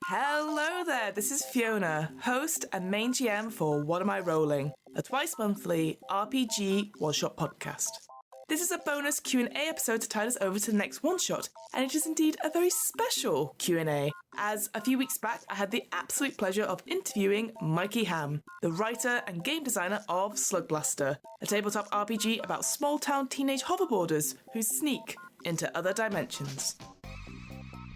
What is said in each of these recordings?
Hello there, this is Fiona, host and main GM for What Am I Rolling, a twice-monthly RPG one-shot podcast. This is a bonus Q&A episode to tide us over to the next one-shot, and it is indeed a very special Q&A, as a few weeks back I had the absolute pleasure of interviewing Mikey Hamm, the writer and game designer of Slugblaster, a tabletop RPG about small-town teenage hoverboarders who sneak into other dimensions.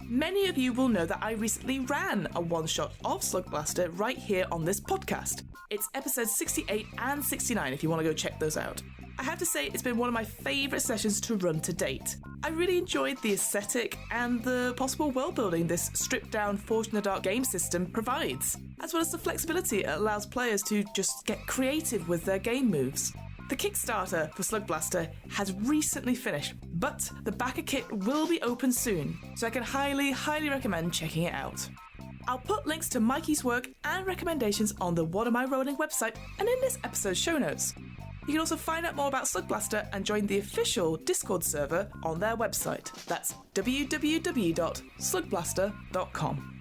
Many of you will know that I recently ran a one-shot of Slugblaster right here on this podcast. It's episodes 68 and 69 if you want to go check those out. I have to say it's been one of my favourite sessions to run to date. I really enjoyed the aesthetic and the possible world building this stripped-down Forged in the Dark game system provides, as well as the flexibility it allows players to just get creative with their game moves. The Kickstarter for Slugblaster has recently finished, but the backer kit will be open soon, so I can highly recommend checking it out. I'll put links to Mikey's work and recommendations on the What Am I Rolling website and in this episode's show notes. You can also find out more about Slugblaster and join the official Discord server on their website. That's www.slugblaster.com.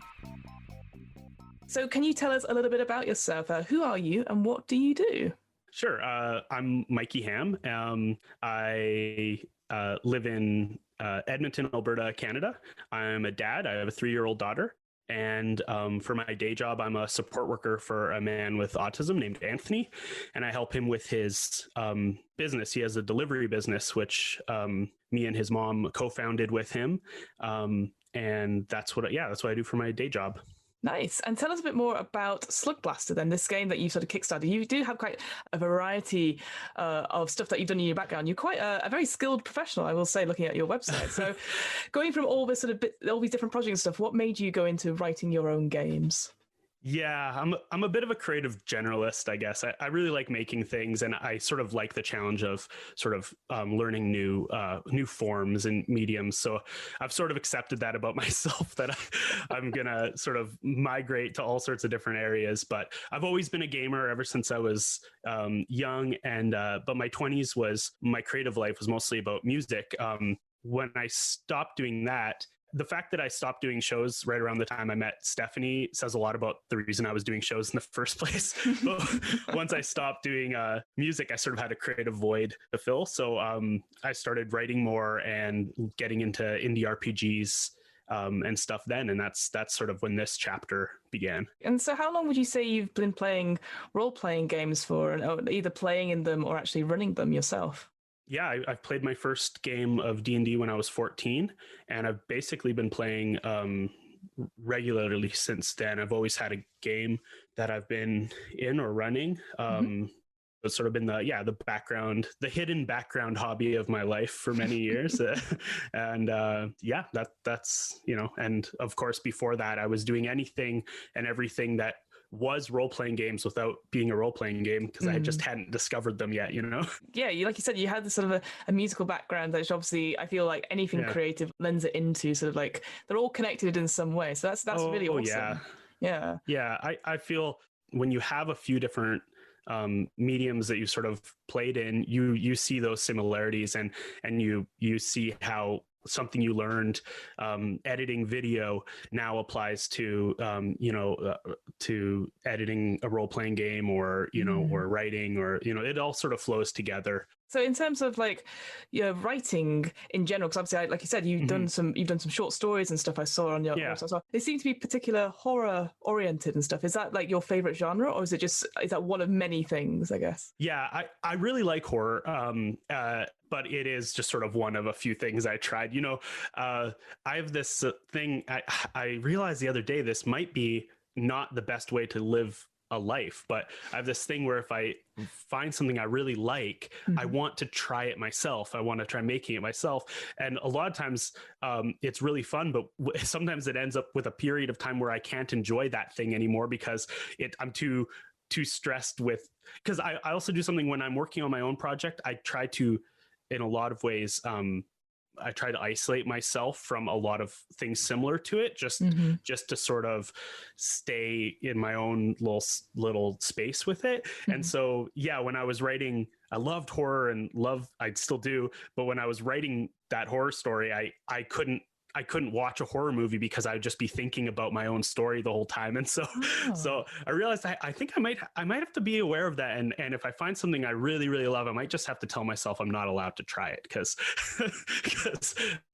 So can you tell us a little bit about yourself? Who are you and what do you do? Sure. I'm Mikey Hamm. I live in Edmonton, Alberta, Canada. I'm a dad. I have a 3-year-old daughter. And for my day job, I'm a support worker for a man with autism named Anthony. And I help him with his business. He has a delivery business, which me and his mom co-founded with him. And that's what I do for my day job. Nice. And tell us a bit more about Slugblaster then, this game that you sort of kickstarted. You do have quite a variety of stuff that you've done in your background. You're quite a very skilled professional, I will say, looking at your website. So going from all this all these different projects and stuff, what made you go into writing your own games? Yeah, I'm a bit of a creative generalist, I guess. I really like making things, and I sort of like the challenge of sort of learning new forms and mediums. So I've sort of accepted that about myself, that I'm gonna sort of migrate to all sorts of different areas. But I've always been a gamer ever since I was young, and but my 20s was my creative life was mostly about music. When I stopped doing that, the fact that I stopped doing shows right around the time I met Stephanie says a lot about the reason I was doing shows in the first place. But once I stopped doing music, I sort of had a creative void to fill. So I started writing more and getting into indie RPGs and stuff then. And that's sort of when this chapter began. And so how long would you say you've been playing role-playing games for, and either playing in them or actually running them yourself? Yeah, I've played my first game of D&D when I was 14, and I've basically been playing regularly since then. I've always had a game that I've been in or running. It's sort of been the background, the hidden background hobby of my life for many years. And that's, and of course, before that, I was doing anything and everything that was role-playing games without being a role-playing game, because I just hadn't discovered them yet, Yeah, like you said, you had this sort of a musical background, which obviously I feel like anything creative lends it into, sort of like they're all connected in some way. So that's really awesome. Yeah. I feel when you have a few different mediums that you sort of played in, you see those similarities, and you see how something you learned editing video now applies to to editing a role-playing game, or or writing, or it all sort of flows together. So in terms of writing in general, because obviously, like you said, you've done some short stories and stuff I saw on your website. So they seem to be particular horror oriented and stuff. Is that like your favorite genre, or is that one of many things, I guess? Yeah, I really like horror. But it is just sort of one of a few things I tried. I have this thing, I realized the other day, this might be not the best way to live a life, but I have this thing where if I find something I really like, I want to try it myself. I want to try making it myself. And a lot of times it's really fun, but sometimes it ends up with a period of time where I can't enjoy that thing anymore because I'm too stressed with, because I also do something when I'm working on my own project. I try to, in a lot of ways, I try to isolate myself from a lot of things similar to it, just to sort of stay in my own little space with it. And so, yeah, when I was writing, I loved horror and I still do. But when I was writing that horror story, I couldn't watch a horror movie because I would just be thinking about my own story the whole time. And so, so I realized I think I might have to be aware of that. And if I find something I really, really love, I might just have to tell myself I'm not allowed to try it because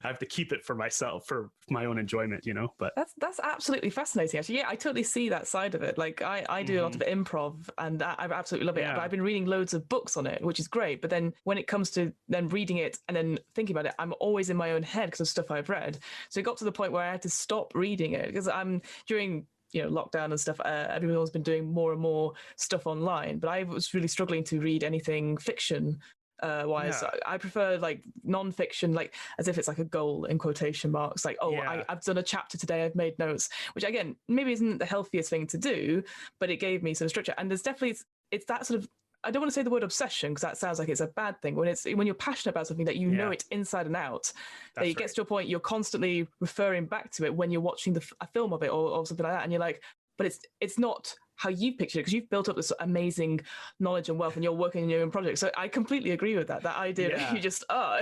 I have to keep it for myself, for my own enjoyment, but that's absolutely fascinating, actually. Yeah, I totally see that side of it. Like I do a lot of improv and I absolutely love it, but I've been reading loads of books on it, which is great. But then when it comes to then reading it and then thinking about it, I'm always in my own head because of stuff I've read. So it got to the point where I had to stop reading it because I'm during lockdown and stuff. Everyone's been doing more and more stuff online, but I was really struggling to read anything fiction wise. I prefer like non-fiction, like as if it's like a goal in quotation marks, like I've done a chapter today, I've made notes, which again maybe isn't the healthiest thing to do, but it gave me some structure. And there's definitely it's that sort of, I don't want to say the word obsession because that sounds like it's a bad thing. When you're passionate about something that you know it inside and out, that it gets to a point you're constantly referring back to it when you're watching a film of it or something like that, and you're like, but it's not how you picture it because you've built up this amazing knowledge and wealth and you're working in your own project. So I completely agree with that idea that you just are.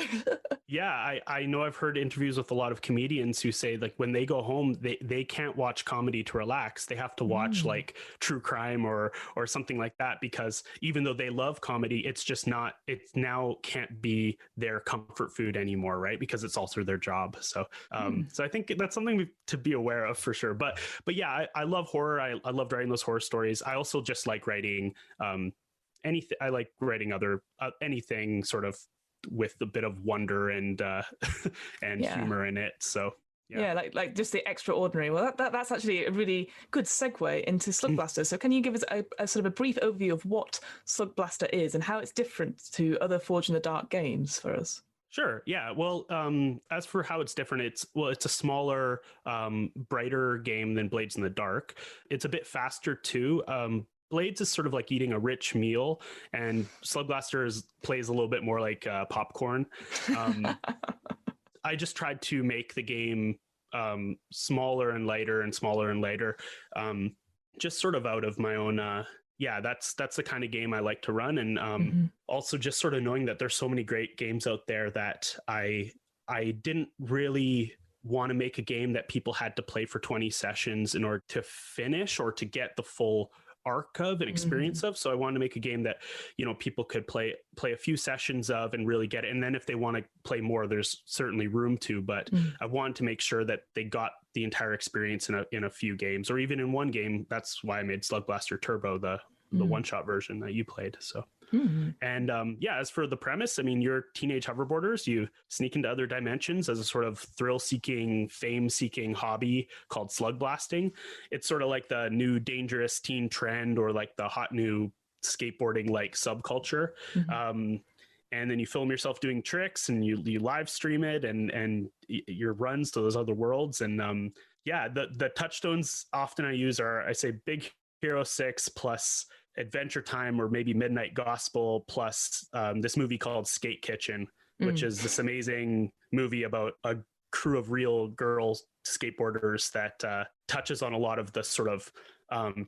I know I've heard interviews with a lot of comedians who say like when they go home, they can't watch comedy to relax. They have to watch like true crime or something like that, because even though they love comedy, it's just not, it now can't be their comfort food anymore, right? Because it's also their job. So so I think that's something to be aware of for sure. But yeah, I love horror. I loved writing those horror stories. I also just like writing anything. I like writing other anything sort of with a bit of wonder and humor in it. So like just the extraordinary. Well, that's actually a really good segue into Slugblaster. So can you give us a sort of a brief overview of what Slugblaster is and how it's different to other Forge in the Dark games for us? Sure. Yeah. Well, as for how it's different, it's a smaller, brighter game than Blades in the Dark. It's a bit faster too. Blades is sort of like eating a rich meal, and Slugblaster plays a little bit more like popcorn. I just tried to make the game smaller and lighter and smaller and lighter, just sort of out of my own that's the kind of game I like to run. And also just sort of knowing that there's so many great games out there that I didn't really want to make a game that people had to play for 20 sessions in order to finish or to get the full arc of and experience of. So I wanted to make a game that, people could play a few sessions of and really get it. And then if they want to play more, there's certainly room to, but I wanted to make sure that they got the entire experience in a few games, or even in one game. That's why I made Slugblaster Turbo, the one-shot version that you played. So and as for the premise, I mean, you're teenage hoverboarders. You sneak into other dimensions as a sort of thrill-seeking, fame-seeking hobby called slug blasting. It's sort of like the new dangerous teen trend, or like the hot new skateboarding like subculture. And then you film yourself doing tricks, and you live stream it, and your runs to those other worlds. And the touchstones often I use are, I say, Big Hero 6 plus Adventure Time, or maybe Midnight Gospel, plus this movie called Skate Kitchen, which is this amazing movie about a crew of real girl skateboarders that touches on a lot of the sort of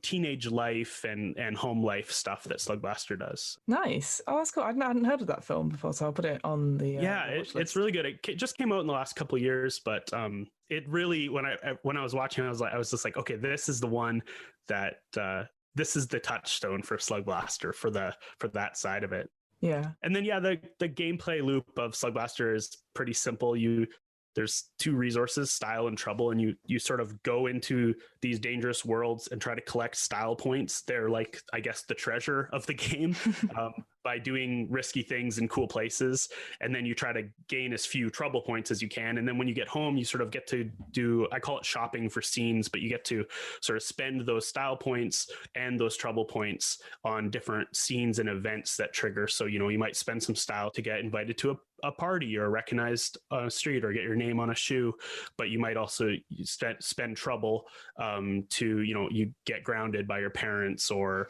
teenage life and home life stuff that Slugblaster does. Nice. Oh, that's cool. I hadn't heard of that film before, so I'll put it on the it's really good. It just came out in the last couple of years, but it really, when I was watching, I was just like, okay, this is the one that this is the touchstone for Slugblaster for that side of it. Yeah. And then the gameplay loop of Slugblaster is pretty simple. There's two resources, style and trouble, and you sort of go into these dangerous worlds and try to collect style points. They're like, I guess, the treasure of the game, by doing risky things in cool places. And then you try to gain as few trouble points as you can. And then when you get home, you sort of get to do, I call it shopping for scenes, but you get to sort of spend those style points and those trouble points on different scenes and events that trigger. So, you might spend some style to get invited to a party or recognized on a street or get your name on a shoe, but you might also spend trouble to, you get grounded by your parents or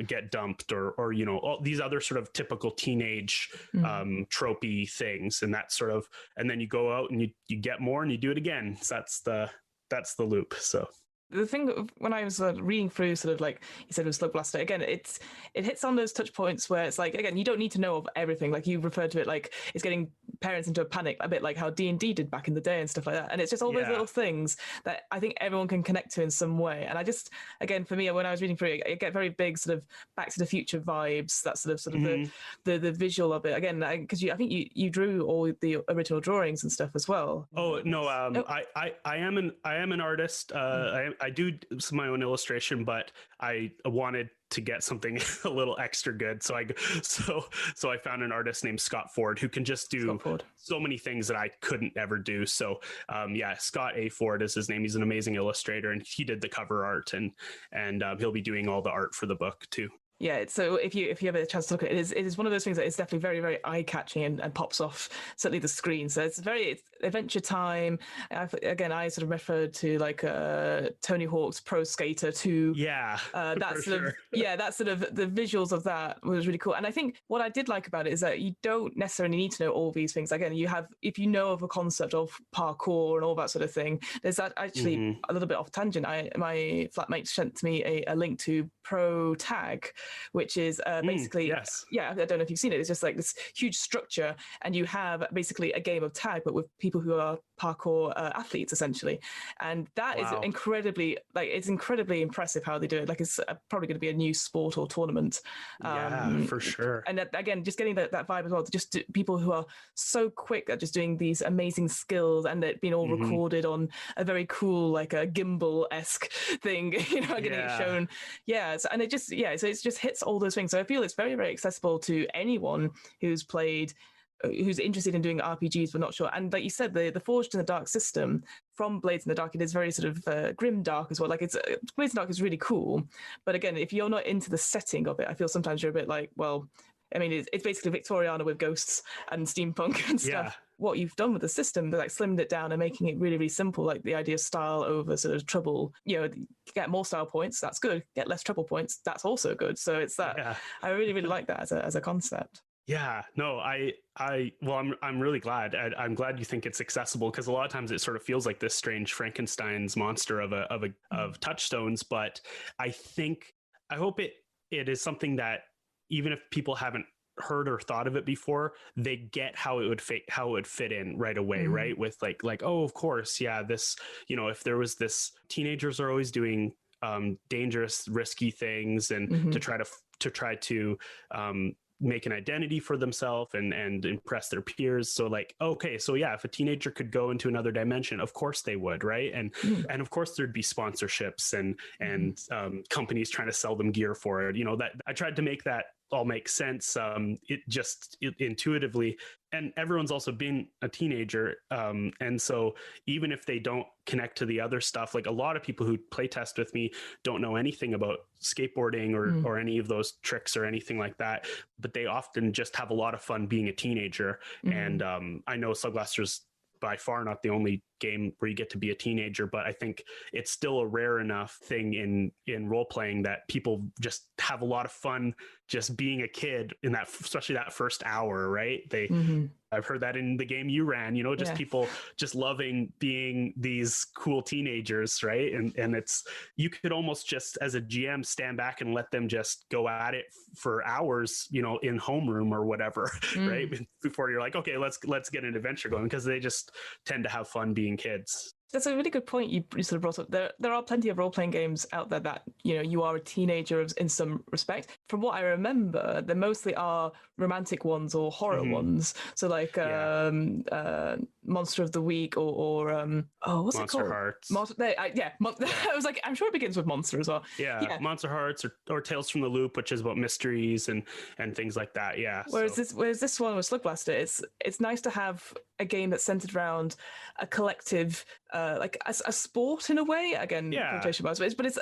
get dumped or all these other sort of typical teenage tropey things, and that sort of, and then you go out and you get more and you do it again. So that's the loop. So the thing when I was reading through, sort of like you said with Slugblaster, again, it hits on those touch points where it's like, again, you don't need to know of everything. Like you referred to it, like it's getting parents into a panic, a bit like how D&D did back in the day and stuff like that. And it's just all those little things that I think everyone can connect to in some way. And I just, again, for me, when I was reading through it, I get very big sort of Back to the Future vibes. That sort of the visual of it. Again, because I think you drew all the original drawings and stuff as well. Oh no, I am an artist. I do my own illustration, but I wanted to get something a little extra good, so I found an artist named Scott Ford who can just do so many things that I couldn't ever do. So Scott A. Ford is his name. He's an amazing illustrator, and he did the cover art, and he'll be doing all the art for the book too. Yeah, so if you have a chance to look at it, it is one of those things that is definitely very, very eye-catching and pops off certainly the screen. So it's Adventure Time. I sort of referred to like Tony Hawk's Pro Skater 2. Yeah, that sort of the visuals of that was really cool. And I think what I did like about it is that you don't necessarily need to know all these things. Again, if you know of a concept of parkour and all that sort of thing, there's that actually a little bit off tangent. My flatmate sent me a link to Pro Tag, which is basically, I don't know if you've seen it. It's just like this huge structure, and you have basically a game of tag, but with people who are parkour athletes essentially. And that is incredibly impressive how they do it. Like it's probably going to be a new sport or tournament. For sure. And that, again, just getting that vibe as well. Just people who are so quick at just doing these amazing skills, and it being all recorded on a very cool, like a gimbal-esque thing, getting it shown. Yeah. So, and it just, so it just hits all those things. So I feel it's very, very accessible to anyone who's interested in doing RPGs but not sure. And like you said, the Forged in the Dark system from Blades in the Dark, it is very sort of grim dark as well. Like Blades in the Dark is really cool, but again, if you're not into the setting of it, I feel sometimes you're a bit like, well, I mean, it's basically Victoriana with ghosts and steampunk and stuff. Yeah. What you've done with the system, like slimmed it down and making it really, really simple, like the idea of style over sort of trouble. Get more style points, that's good. Get less trouble points, that's also good. So it's that. Yeah. I really, really like that as a concept. Yeah, no, I'm really glad. I'm glad you think it's accessible, because a lot of times it sort of feels like this strange Frankenstein's monster of touchstones. But I hope it is something that even if people haven't heard or thought of it before, they get how it would fit in right away, right? With like, oh, of course, yeah, this, if there was this, teenagers are always doing dangerous, risky things, and to try to make an identity for themselves and impress their peers. So like, okay, so yeah, if a teenager could go into another dimension, of course they would, right? And of course there'd be sponsorships and companies trying to sell them gear for it. That I tried to make that all make sense. It intuitively, and everyone's also been a teenager. And so even if they don't connect to the other stuff, like a lot of people who play test with me don't know anything about skateboarding or any of those tricks or anything like that, but they often just have a lot of fun being a teenager. And I know Slugblaster's by far not the only game where you get to be a teenager, but I think it's still a rare enough thing in role playing that people just have a lot of fun just being a kid in that, especially that first hour, right? I've heard that in the game you ran, people just loving being these cool teenagers, right? And it's, you could almost just as a GM stand back and let them just go at it for hours, in homeroom or whatever, right? Before you're like, okay, let's get an adventure going, because they just tend to have fun being kids. That's a really good point you sort of brought up. There are plenty of role-playing games out there that, you are a teenager in some respect. From what I remember, they mostly are romantic ones or horror ones. So like Monster of the Week or what's Monster it called? Hearts. I was like, I'm sure it begins with Monster as well. Yeah. Monster Hearts or Tales from the Loop, which is about mysteries and things like that. Yeah. Whereas this one with Slugblaster, it's nice to have a game that's centered around a collective, like a sport in a way. Again, quotation marks, but it's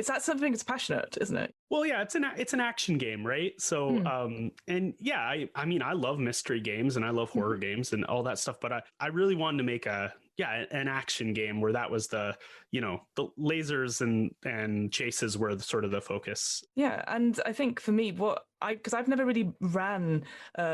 that's something that's passionate, isn't it? Well, yeah, it's an action game, right? So, and yeah, I mean, I love mystery games and I love horror games and all that stuff, but I really wanted to make an action game where that was the lasers and chases were sort of the focus. Yeah, and I think for me, because I've never really ran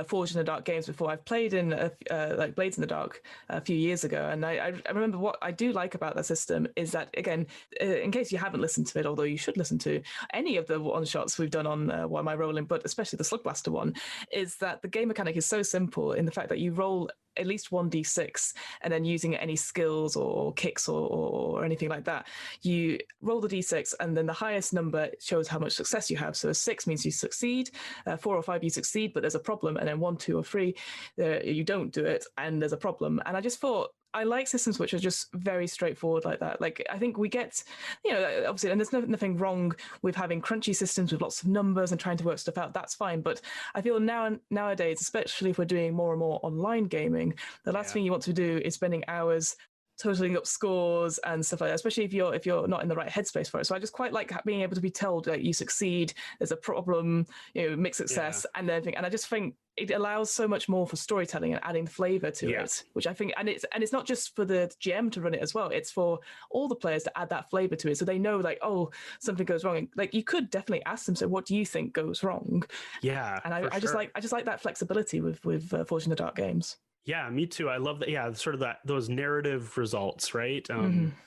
Forged in the Dark games before. I've played in like Blades in the Dark a few years ago, and I remember what I do like about that system is that, again, in case you haven't listened to it, although you should listen to any of the one shots we've done on What Am I Rolling, but especially the Slugblaster one, is that the game mechanic is so simple in the fact that you roll at least 1d6, and then using any skills or kicks or anything like that, you roll the d6, and then the highest number shows how much success you have. So a 6 means you succeed, 4 or 5 you succeed, but there's a problem, and then 1, 2, or 3 you don't do it, and there's a problem. And I just thought, I like systems which are just very straightforward like that. Like, I think we get, obviously, and there's nothing wrong with having crunchy systems with lots of numbers and trying to work stuff out. That's fine. But I feel nowadays, especially if we're doing more and more online gaming, the last thing you want to do is spending hours totaling up scores and stuff like that, especially if you're not in the right headspace for it. So I just quite like being able to be told that you succeed, there's a problem, mixed success, and everything. And I just think it allows so much more for storytelling and adding flavor to it, which I think, and it's not just for the GM to run it as well. It's for all the players to add that flavor to it, so they know, like, oh, something goes wrong. Like, you could definitely ask them, so what do you think goes wrong? Yeah, and I just like that flexibility with Forged in the Dark games. Yeah, me too. I love that. Yeah, sort of those narrative results, right?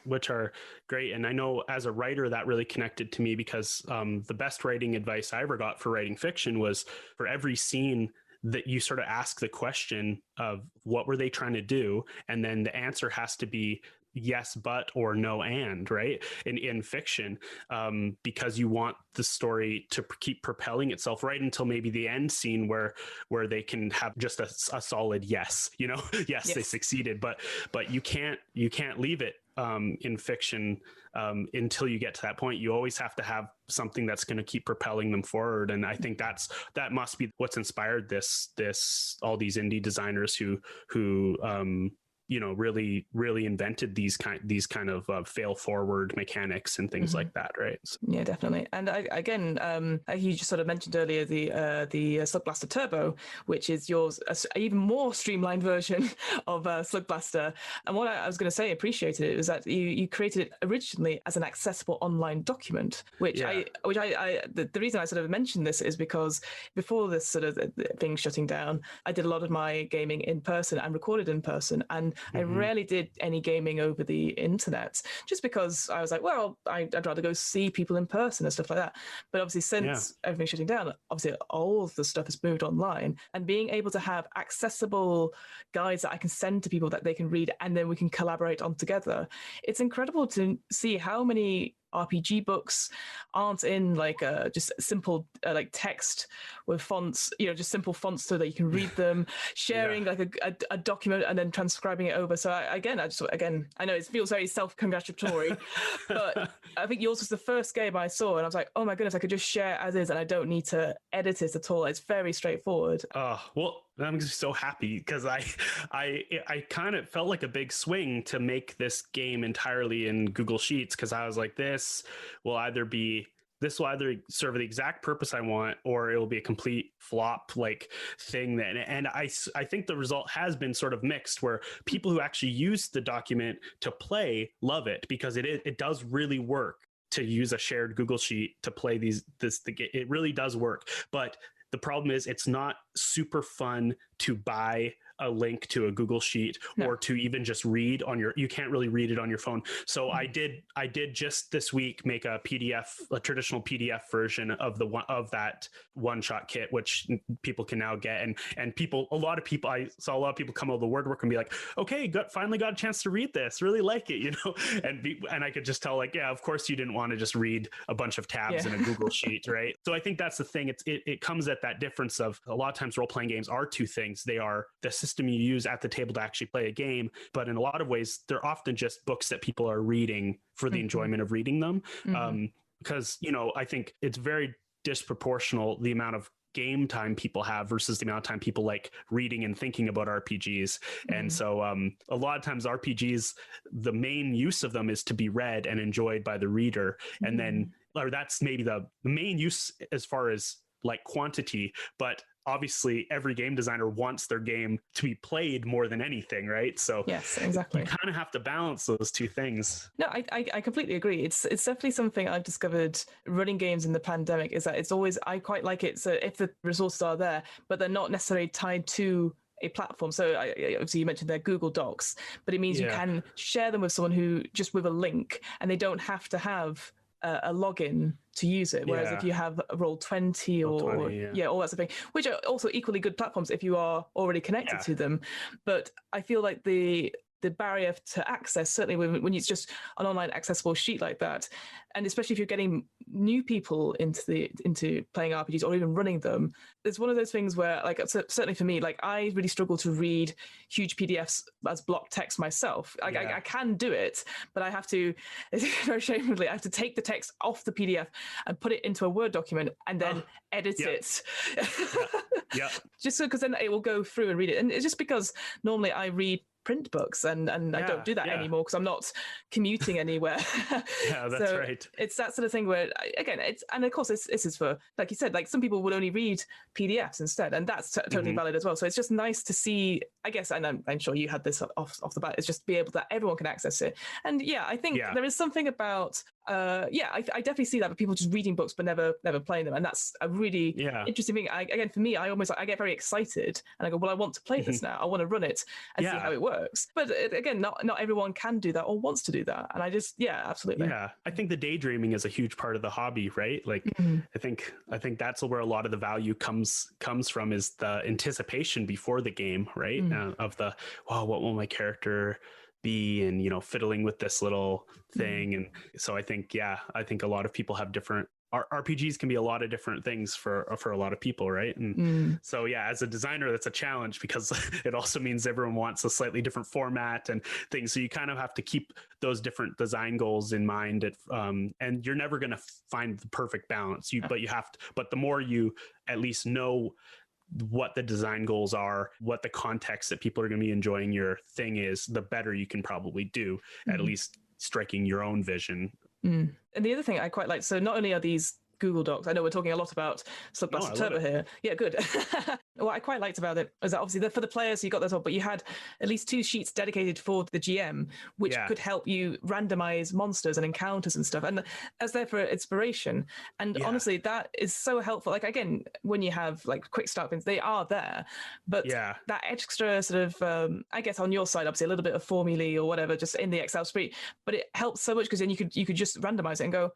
Which are great. And I know as a writer that really connected to me because the best writing advice I ever got for writing fiction was for every scene that you sort of ask the question of what were they trying to do? And then the answer has to be yes, but, or no, and, right? In fiction, because you want the story to keep propelling itself right until maybe the end scene where they can have just a solid yes, yes, they succeeded, but you can't leave it in fiction until you get to that point. You always have to have something that's going to keep propelling them forward. And I think that must be what's inspired all these indie designers who really, really invented these kind of fail forward mechanics and things like that, right? So. Yeah, definitely. And you just sort of mentioned earlier the Slugblaster Turbo, which is yours, an even more streamlined version of Slugblaster. And what I was going to say, appreciated it, was that you created it originally as an accessible online document, the reason I sort of mentioned this is because before this sort of thing shutting down, I did a lot of my gaming in person and recorded in person, and I rarely did any gaming over the internet, just because I was like, well, I'd rather go see people in person and stuff like that. But obviously, since everything's shutting down, obviously all of the stuff has moved online, and being able to have accessible guides that I can send to people that they can read, and then we can collaborate on together. It's incredible to see how many RPG books aren't in like just simple like text with fonts, just simple fonts so that you can read them, sharing like a document and then transcribing it over. So I know it feels very self-congratulatory, but I think yours was the first game I saw and I was like, oh my goodness, I could just share as is and I don't need to edit it at all. It's very straightforward. Well, I'm just so happy because I kind of felt like a big swing to make this game entirely in Google Sheets, because I was like, this will either serve the exact purpose I want, or it will be a complete flop like thing. And I think the result has been sort of mixed, where people who actually use the document to play love it, because it does really work to use a shared Google Sheet to play the game. It really does work, but the problem is it's not super fun to buy a link to a Google Sheet or to even just read you can't really read it on your phone. So I did just this week make a traditional PDF version of that one-shot kit, which people can now get. And I saw a lot of people come out of the woodwork and be like, okay, finally got a chance to read this, really like it, and I could just tell, like, yeah, of course you didn't want to just read a bunch of tabs in a Google Sheet, right? So I think that's the thing. It comes at that difference of, a lot of times role-playing games are two things. They are the system you use at the table to actually play a game, but in a lot of ways they're often just books that people are reading for the enjoyment of reading them. Because I think it's very disproportional the amount of game time people have versus the amount of time people like reading and thinking about RPGs. And so a lot of times RPGs, the main use of them is to be read and enjoyed by the reader. And then, or that's maybe the main use as far as like quantity, but obviously every game designer wants their game to be played more than anything, right? So yes, exactly. you kind of have to balance those two things. No, I completely agree. It's definitely something I've discovered running games in the pandemic, is that it's always, I quite like it. So if the resources are there, but they're not necessarily tied to a platform. So obviously you mentioned their Google Docs, but it means you can share them with someone who just with a link, and they don't have to have a login to use it. Whereas if you have Roll20 or all that sort of thing, which are also equally good platforms if you are already connected to them. But I feel like the barrier to access, certainly when it's just an online accessible sheet like that, and especially if you're getting new people into playing RPGs or even running them, it's one of those things where, like, certainly for me, like, I really struggle to read huge PDFs as block text myself. I can do it, but I have to, very shamefully, I have to take the text off the PDF and put it into a Word document and then edit it. Just so, because then it will go through and read it. And it's just because normally I read print books and I don't do that anymore because I'm not commuting anywhere. That's right. It's that sort of thing where, again, and of course this is for, like you said, like some people would only read PDFs instead, and that's totally valid as well. So it's just nice to see, I guess, and I'm sure you had this off the bat, it's just be able that everyone can access it. And I think there is something about I definitely see that with people just reading books but never playing them, and that's a really interesting thing. Again, for me, I get very excited and I go, well, I want to play this now. I want to run it and see how it works. But again, not everyone can do that or wants to do that, and I just absolutely. I think the daydreaming is a huge part of the hobby, right? Like I think that's where a lot of the value comes from, is the anticipation before the game, right? Of the, wow, what will my character be, and fiddling with this little thing. And so I think a lot of people have different RPGs can be a lot of different things for a lot of people, right? And so as a designer, that's a challenge because it also means everyone wants a slightly different format and things. So you kind of have to keep those different design goals in mind. And you're never going to find the perfect balance. But the more you at least know what the design goals are, what the context that people are going to be enjoying your thing is, the better you can probably do at least striking your own vision. And the other thing I quite like, so not only are these Google Docs, I know we're talking a lot about Slugblaster Turbo here. Yeah, good. What I quite liked about it was that obviously for the players, you got those, but you had at least 2 sheets dedicated for the GM, which could help you randomize monsters and encounters and stuff. And as there for inspiration. And honestly, that is so helpful. Like, again, when you have like quick start things, they are there, but that extra sort of, I guess on your side, obviously a little bit of formulae or whatever, just in the Excel spreadsheet, but it helps so much because then you could just randomize it and go,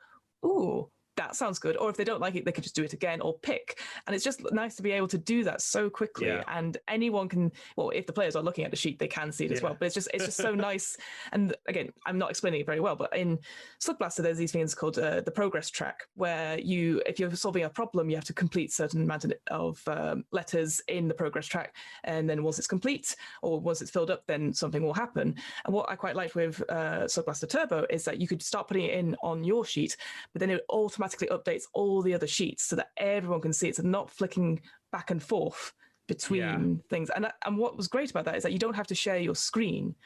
ooh, that sounds good. Or if they don't like it, they could just do it again or pick. And it's just nice to be able to do that so quickly. And anyone can, well, if the players are looking at the sheet, they can see it as well. But it's just so nice. And again, I'm not explaining it very well, but in Slugblaster, there's these things called the progress track, where if you're solving a problem, you have to complete certain amount of letters in the progress track. And then once it's complete or once it's filled up, then something will happen. And what I quite liked with Slugblaster Turbo is that you could start putting it in on your sheet, but then it automatically updates all the other sheets so that everyone can see it. So not flicking back and forth between things. And what was great about that is that you don't have to share your screen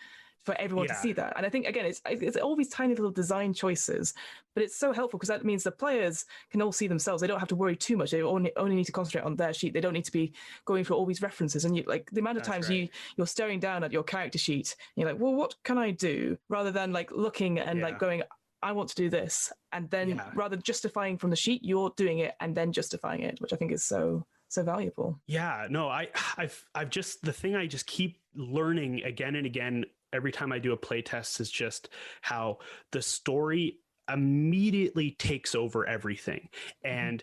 for everyone to see that. And I think, again, it's all these tiny little design choices, but it's so helpful because that means the players can all see themselves. They don't have to worry too much. They only need to concentrate on their sheet. They don't need to be going through all these references. And like the amount of times you're staring down at your character sheet, and you're like, well, what can I do? Rather than like looking and like going, I want to do this. And then rather than justifying from the sheet, you're doing it and then justifying it, which I think is so valuable. Yeah, no, I've just, the thing I just keep learning again and again, every time I do a playtest, is just how the story immediately takes over everything. And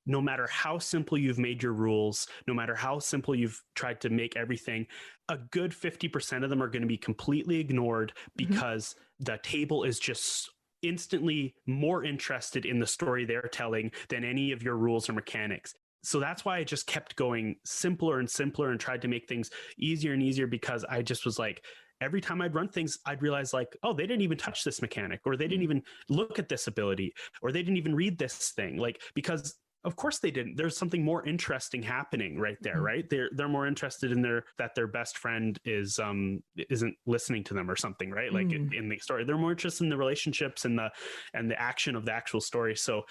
no matter how simple you've made your rules, no matter how simple you've tried to make everything, a good 50% of them are going to be completely ignored because the table is just instantly more interested in the story they're telling than any of your rules or mechanics. So that's why I just kept going simpler and simpler and tried to make things easier and easier, because I just was like, every time I'd run things, I'd realize like, oh, they didn't even touch this mechanic, or they didn't even look at this ability, or they didn't even read this thing. Like, because Of course they didn't. There's something more interesting happening right there, right? They're more interested in their best friend isn't listening to them or something, right? Like in the story, they're more interested in the relationships and the action of the actual story. So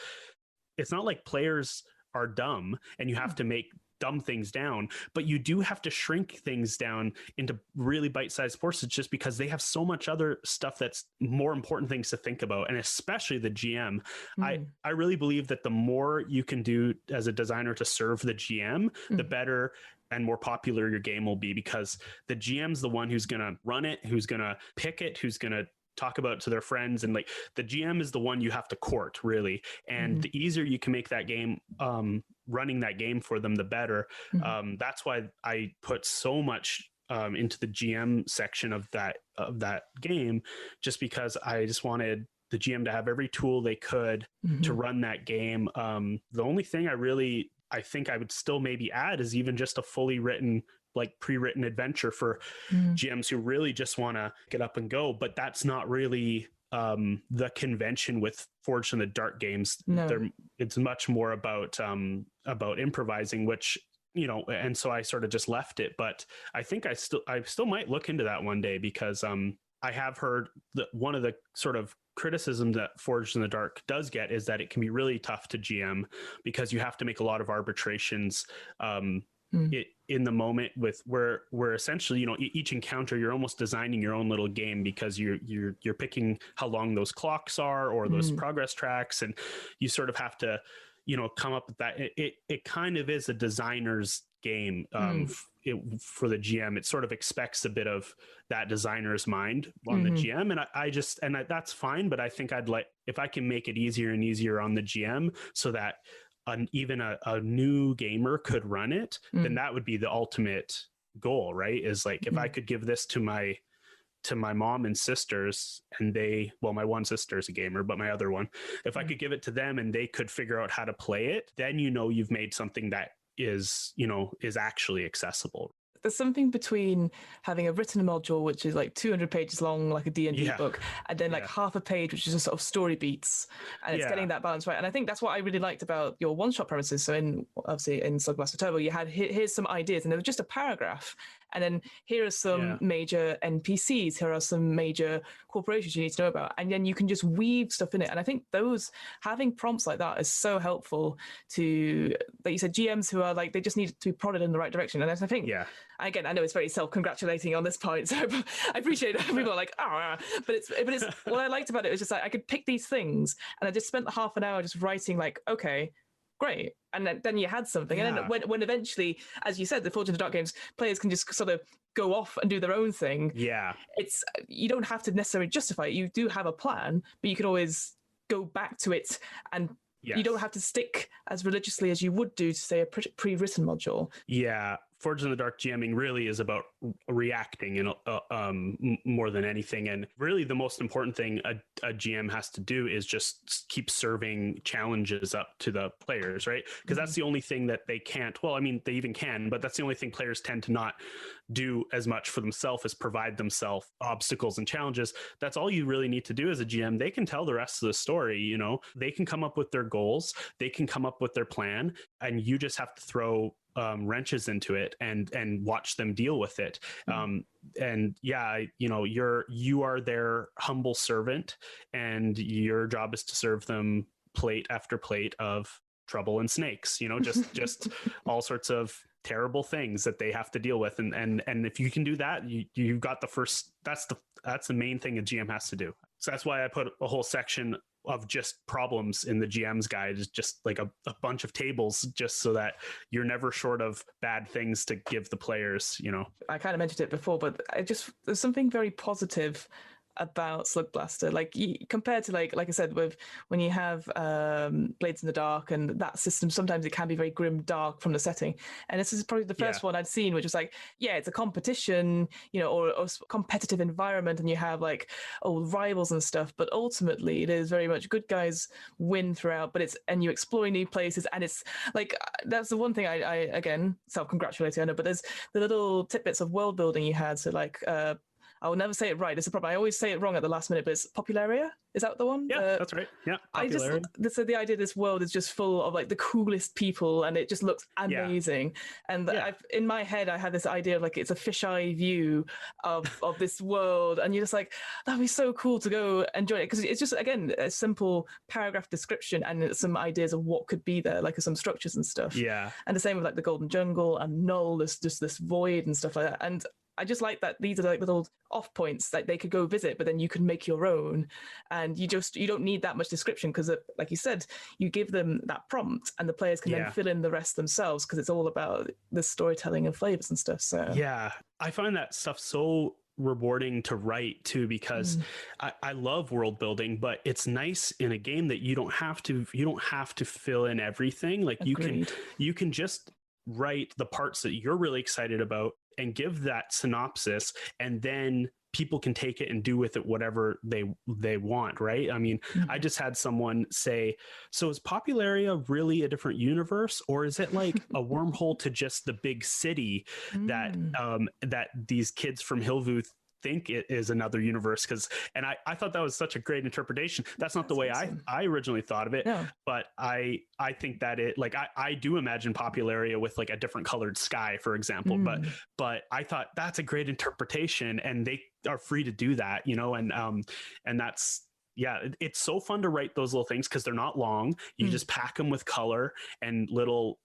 it's not like players are dumb and you have to make dumb things down, but you do have to shrink things down into really bite-sized portions just because they have so much other stuff that's more important things to think about, and especially the GM. I really believe that the more you can do as a designer to serve the GM, the better and more popular your game will be, because the GM's the one who's going to run it, who's going to pick it, who's going to talk about it to their friends, and like the GM is the one you have to court, really. And the easier you can make that game, running that game for them, the better. That's why I put so much into the GM section of that game, just because I just wanted the GM to have every tool they could to run that game. The only thing I think I would still maybe add is even just a fully written, like pre-written adventure for GMs who really just want to get up and go. But that's not really the convention with Forged in the Dark games. No. It's much more about improvising, which, you know, and so I sort of just left it. But I think I still might look into that one day, because I have heard that one of the sort of criticism that Forged in the Dark does get is that it can be really tough to GM, because you have to make a lot of arbitrations in the moment, with where essentially, you know, each encounter you're almost designing your own little game, because you're picking how long those clocks are or those progress tracks, and you sort of have to, you know, come up with that. It kind of is a designer's game. For the GM, it sort of expects a bit of that designer's mind on the GM, and that's fine. But I think I'd like, if I can make it easier and easier on the GM so that even a new gamer could run it, then that would be the ultimate goal, right? Is like, if I could give this to my mom and sisters, and my one sister is a gamer, but my other one, if I could give it to them and they could figure out how to play it, then, you know, you've made something that is actually accessible. There's something between having a written module, which is like 200 pages long, like a D&D book, and then like half a page, which is just sort of story beats, and it's getting that balance right. And I think that's what I really liked about your one-shot premises. So obviously in Slugblaster Turbo, you had, here's some ideas, and there was just a paragraph. And then here are some major NPCs, here are some major corporations you need to know about. And then you can just weave stuff in it. And I think having prompts like that is so helpful to, like you said, GMs who are like, they just need to be prodded in the right direction. And I think, again, I know it's very self-congratulating on this point, so I appreciate it. People are like, but it's what I liked about it was just like, I could pick these things, and I just spent half an hour just writing like, okay, great. And then you had something. And then when eventually, as you said, the Forged in the Dark games, players can just sort of go off and do their own thing. Yeah. You don't have to necessarily justify it. You do have a plan, but you can always go back to it, and you don't have to stick as religiously as you would do to, say, a pre-written module. Yeah. Forged in the Dark GMing really is about reacting more than anything. And really the most important thing a GM has to do is just keep serving challenges up to the players, right? Because that's the only thing that they can't, well, I mean, they even can, but that's the only thing players tend to not do as much for themselves, as provide themselves obstacles and challenges. That's all you really need to do as a GM. They can tell the rest of the story, you know, they can come up with their goals, they can come up with their plan, and you just have to throw wrenches into it and watch them deal with it. And you are their humble servant, and your job is to serve them plate after plate of trouble and snakes, you know, just all sorts of terrible things that they have to deal with. And if you can do that, you've got that's the main thing a GM has to do. So that's why I put a whole section of just problems in the GM's guide, is just like a bunch of tables, just so that you're never short of bad things to give the players, you know. I kind of mentioned it before, but there's something very positive about Slugblaster, like compared to like I said, with when you have Blades in the Dark and that system, sometimes it can be very grim dark from the setting, and this is probably the first one I'd seen which was like, it's a competition, you know, or competitive environment, and you have like rivals and stuff, but ultimately it is very much good guys win throughout, and you explore new places, and it's like, that's the one thing I again, self-congratulating, I know, but there's the little tidbits of world building you had, so like I'll never say it right. It's a problem. I always say it wrong at the last minute, but it's Popularia. Is that the one? Yeah, that's right. Yeah, Popularity. So the idea this world is just full of like the coolest people, and it just looks amazing. And in my head, I had this idea of like it's a fisheye view of this world, and you're just like, that'd be so cool to go enjoy it, because it's just, again, a simple paragraph description and some ideas of what could be there, like some structures and stuff. Yeah, and the same with like the Golden Jungle and Null. There's just this void and stuff like that, and I just like that these are like little off points that they could go visit, but then you can make your own, and you don't need that much description, because like you said, you give them that prompt and the players can then fill in the rest themselves, because it's all about the storytelling and flavors and stuff. So yeah, I find that stuff so rewarding to write too, because I love world building, but it's nice in a game that you don't have to fill in everything. Like Agreed. you can just write the parts that you're really excited about and give that synopsis, and then people can take it and do with it whatever they want, right? I mean, I just had someone say, so is Popularia really a different universe, or is it like a wormhole to just the big city that these kids from Hillview think it is another universe? And I thought that was such a great interpretation. That's not the way awesome. I originally thought of it, but I think that it, like, I do imagine Popularia with like a different colored sky, for example, but I thought that's a great interpretation, and they are free to do that, and that's, it's so fun to write those little things, because they're not long. You just pack them with color and little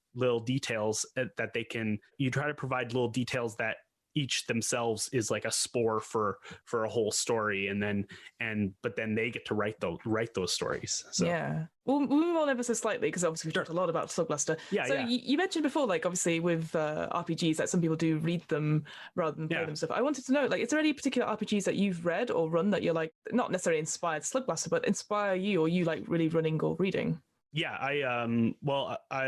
details that you try to provide little details that each themselves is like a spore for a whole story, but then they get to write those stories. So we'll move on ever so slightly, because obviously we've talked a lot about Slugblaster. You mentioned before, like, obviously with RPGs, that some people do read them rather than play them stuff. I wanted to know, like, is there any particular RPGs that you've read or run that you're like, not necessarily inspired Slugblaster, but inspire you, or you like really running or reading? I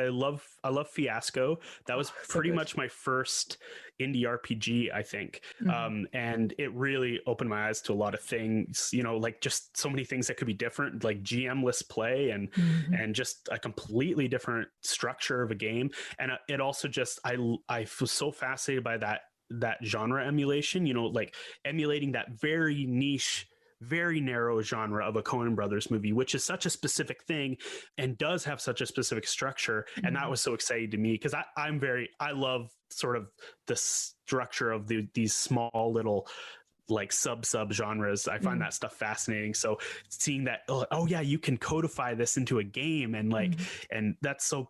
love Fiasco. That was pretty much my first indie RPG, I think. And it really opened my eyes to a lot of things, like just so many things that could be different, like GM-less play and just a completely different structure of a game. And it also just, I was so fascinated by that genre emulation, like emulating that very niche, very narrow genre of a Coen Brothers movie, which is such a specific thing and does have such a specific structure. And that was so exciting to me, because I love sort of the structure of these small little like sub genres. I find that stuff fascinating. So seeing that, you can codify this into a game, and like, and that's so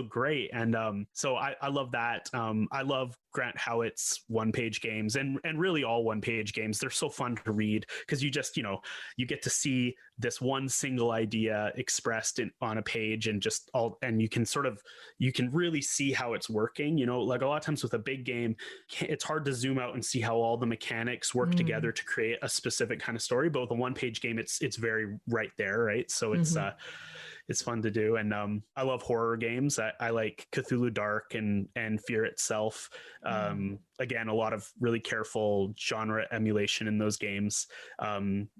great. And so I love that. I love Grant Howitt's one-page games, and really all one-page games. They're so fun to read, because you just, you get to see this one single idea expressed on a page, and you can really see how it's working. Like a lot of times with a big game, it's hard to zoom out and see how all the mechanics work together to create a specific kind of story. But with a one-page game, it's very right there, right? So it's fun to do. And I love horror games. I like Cthulhu Dark and Fear itself. Again, a lot of really careful genre emulation in those games.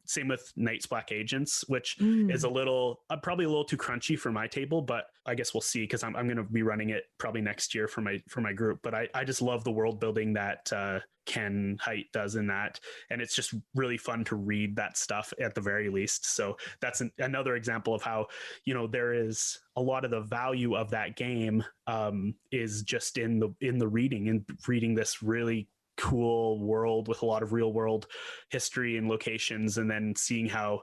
Same with Night's Black Agents, which is probably a little too crunchy for my table, but I guess we'll see, because I'm going to be running it probably next year for my group. But I just love the world building that Ken Hite does in that, and it's just really fun to read that stuff at the very least. So that's another example of how there is a lot of the value of that game is just in the reading, and reading this really cool world with a lot of real world history and locations, and then seeing how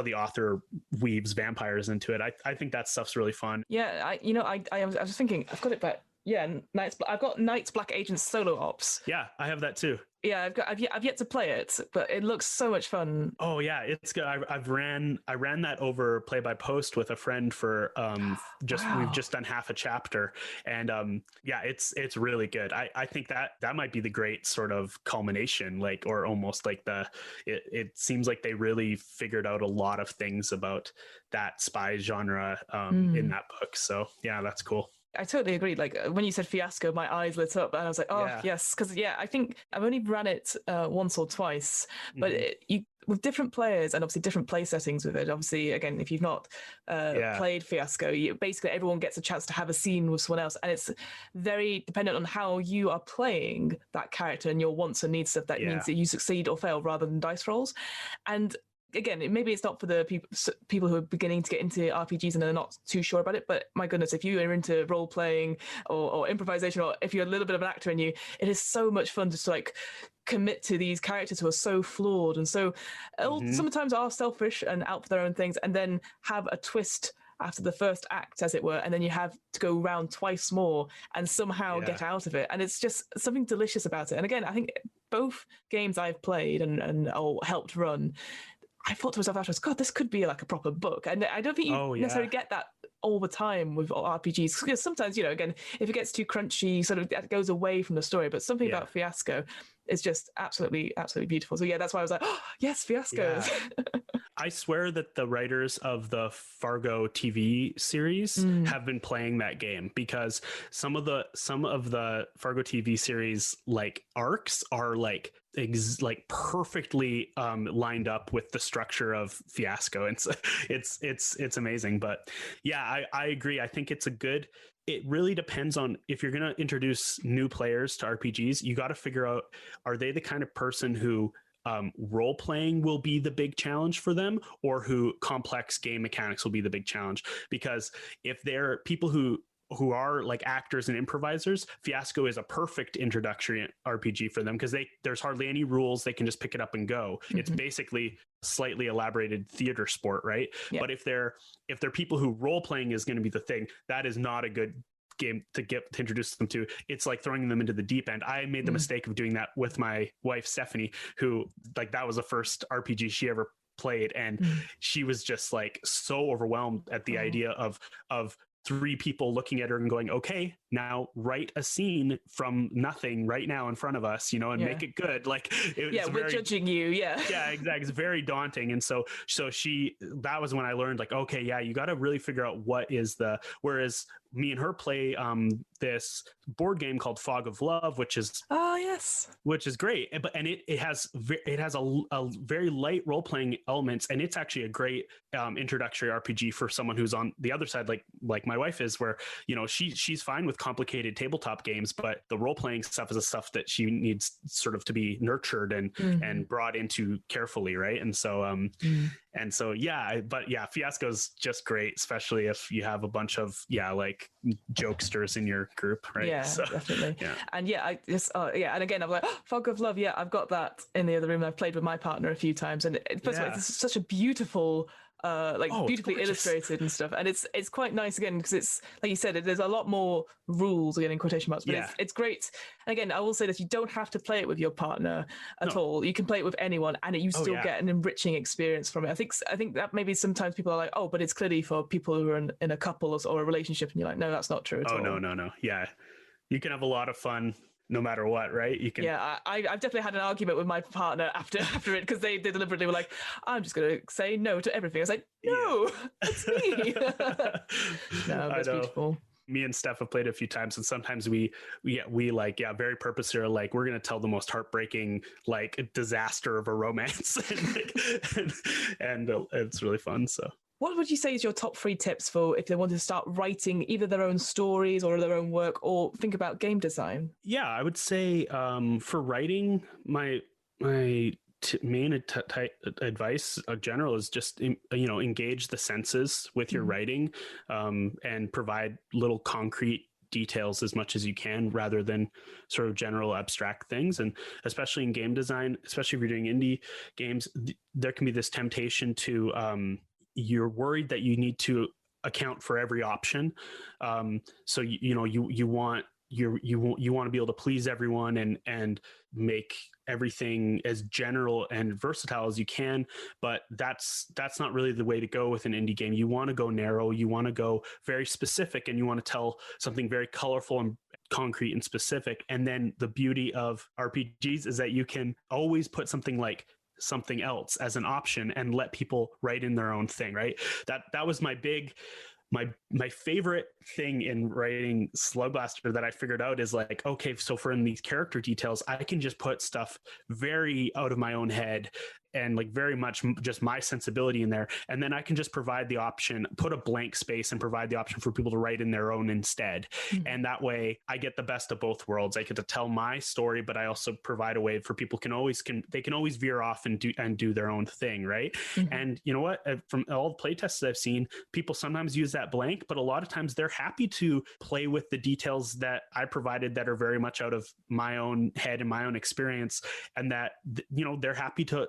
the author weaves vampires into it. I think that stuff's really fun. I was thinking, I've got it back. I've got Night's Black Agents Solo Ops. Yeah, I have that too. Yeah, I've yet to play it, but it looks so much fun. Oh yeah, it's good. I ran that over play by post with a friend for we've just done half a chapter, and it's really good. I think that might be the great sort of culmination, like, or almost like it seems like they really figured out a lot of things about that spy genre in that book. So yeah, that's cool. I totally agree. Like when you said Fiasco, my eyes lit up and I was like, oh, yes. Because, I think I've only ran it once or twice, but with different players and obviously different play settings with it. Obviously, again, if you've not played Fiasco, basically everyone gets a chance to have a scene with someone else. And it's very dependent on how you are playing that character and your wants and needs stuff. That means that you succeed or fail rather than dice rolls. And again, maybe it's not for the people who are beginning to get into RPGs and are not too sure about it, but my goodness, if you are into role playing or improvisation, or if you're a little bit of an actor in you, it is so much fun just to like commit to these characters who are so flawed and so sometimes are selfish and out for their own things, and then have a twist after the first act, as it were, and then you have to go round twice more and somehow get out of it. And it's just something delicious about it. And again, I think both games I've played and helped run, I thought to myself afterwards, God, this could be like a proper book. And I don't think you necessarily get that all the time with RPGs. Because sometimes, again, if it gets too crunchy, sort of that goes away from the story. But something about Fiasco is just absolutely, absolutely beautiful. So that's why I was like, oh, yes, Fiasco. Yeah. I swear that the writers of the Fargo TV series have been playing that game, because some of the Fargo TV series like arcs are like perfectly lined up with the structure of Fiasco, and so it's amazing. But yeah, I agree. I think it's it really depends on if you're going to introduce new players to RPGs. You got to figure out, are they the kind of person who role playing will be the big challenge for them, or who complex game mechanics will be the big challenge? Because if they're people who are like actors and improvisers, Fiasco is a perfect introductory RPG for them, because there's hardly any rules. They can just pick it up and go. It's basically slightly elaborated theater sport, right? But if they're people who role playing is going to be the thing, that is not a good game to introduce them to. It's like throwing them into the deep end. I made the mistake of doing that with my wife Stephanie, who like that was the first RPG she ever played, and she was just like so overwhelmed at the idea of three people looking at her and going, okay, now write a scene from nothing right now in front of us, and make it good. Like, we're judging you. Yeah, exactly. It's very daunting. And so that was when I learned, like, okay, you got to really figure out what is whereas me and her play this board game called Fog of Love, which is great, and it has a very light role playing elements, and it's actually a great introductory RPG for someone who's on the other side, like my wife is, where she's fine with complicated tabletop games, but the role playing stuff is the stuff that she needs sort of to be nurtured and brought into carefully, right? And so Fiasco's just great, especially if you have a bunch of like jokesters in your group, right? Definitely. And I just and again, I'm like, Fog of Love, I've got that in the other room. I've played with my partner a few times, and first of all, it's such a beautiful beautifully illustrated and stuff, and it's quite nice again, because it's like you said, there's a lot more rules, again in quotation marks, but it's great. And again, I will say this, you don't have to play it with your partner at all. You can play it with anyone, and you still get an enriching experience from it. I think that maybe sometimes people are like, oh, but it's clearly for people who are in a couple or a relationship, and you're like, no, that's not true at all. No. You can have a lot of fun no matter what, right? You can. I've definitely had an argument with my partner after it, because they deliberately were like, I'm just going to say no to everything. I was like, no, it's me. No, it's beautiful. Me and Steph have played a few times, and sometimes we like, very purposely are like, we're going to tell the most heartbreaking like disaster of a romance, and it's really fun. So what would you say is your top 3 tips for if they want to start writing either their own stories or their own work, or think about game design? Yeah, I would say for writing, my main advice general is just engage the senses with your writing, and provide little concrete details as much as you can, rather than sort of general abstract things. And especially in game design, especially if you're doing indie games, there can be this temptation to you're worried that you need to account for every option. So you want to be able to please everyone and make everything as general and versatile as you can, but that's not really the way to go with an indie game. You want to go narrow, you want to go very specific, and you want to tell something very colorful and concrete and specific. And then the beauty of RPGs is that you can always put something else as an option and let people write in their own thing, right? That was my big my favorite thing in writing Slugblaster that I figured out is like, okay, so for in these character details, I can just put stuff very out of my own head and like very much just my sensibility in there. And then I can just provide the option, put a blank space and provide the option for people to write in their own instead. Mm-hmm. And that way I get the best of both worlds. I get to tell my story, but I also provide a way for people they can always veer off and do their own thing. Right. Mm-hmm. And you know what, from all the playtests I've seen, people sometimes use that blank, but a lot of times they're happy to play with the details that I provided that are very much out of my own head and my own experience. And that, you know, they're happy to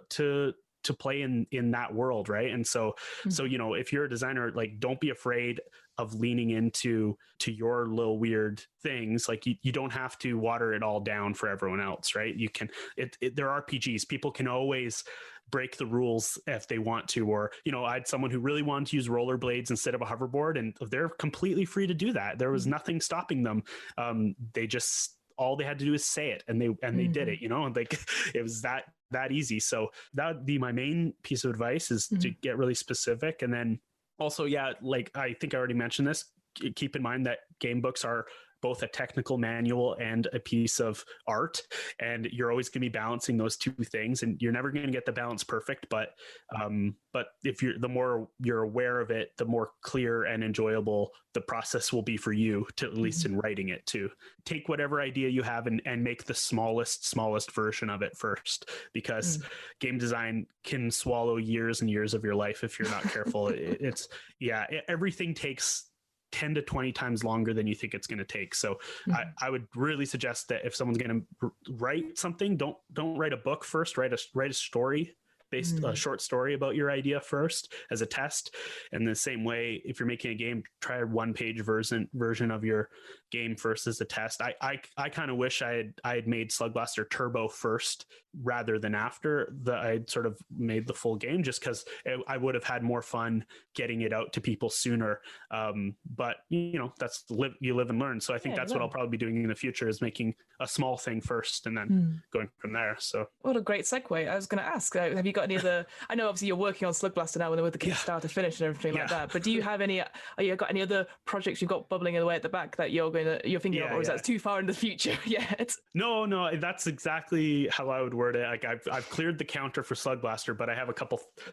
play in that world. Right. And so, so, you know, if you're a designer, like, don't be afraid of leaning into your little weird things. Like you don't have to water it all down for everyone else. Right. You can, they're RPGs. People can always break the rules if they want to, or, you know, I had someone who really wanted to use rollerblades instead of a hoverboard, and they're completely free to do that. There was nothing stopping them. They just, all they had to do is say it, and they did it, you know, and like, it was that easy. So that would be my main piece of advice, is to get really specific. And then also, yeah, like I think I already mentioned this, keep in mind that game books are both a technical manual and a piece of art, and you're always going to be balancing those two things, and you're never going to get the balance perfect. But if the more you're aware of it, the more clear and enjoyable the process will be for you, to at least in writing it. To take whatever idea you have and make the smallest version of it first, because game design can swallow years and years of your life if you're not careful. Everything takes 10 to 20 times longer than you think it's going to take. So I would really suggest that if someone's going to write something, don't write a book first, write a story, a short story about your idea first as a test. And the same way, if you're making a game, try a 1-page version of your game first as a test. I kind of wish I had made Slugblaster Turbo first rather than after I'd sort of made the full game, just because I would have had more fun getting it out to people sooner. But you know, you live and learn. So I think that's what I'll probably be doing in the future, is making a small thing first and then going from there. So what a great segue. I was going to ask, have you got any other, I know obviously you're working on Slugblaster now with the Kickstarter finish and everything like that, but do you have you got any other projects you've got bubbling away at the back that you're thinking of, or is that too far in the future yet? No, that's exactly how I would word it. Like I've cleared the counter for Slugblaster, but I have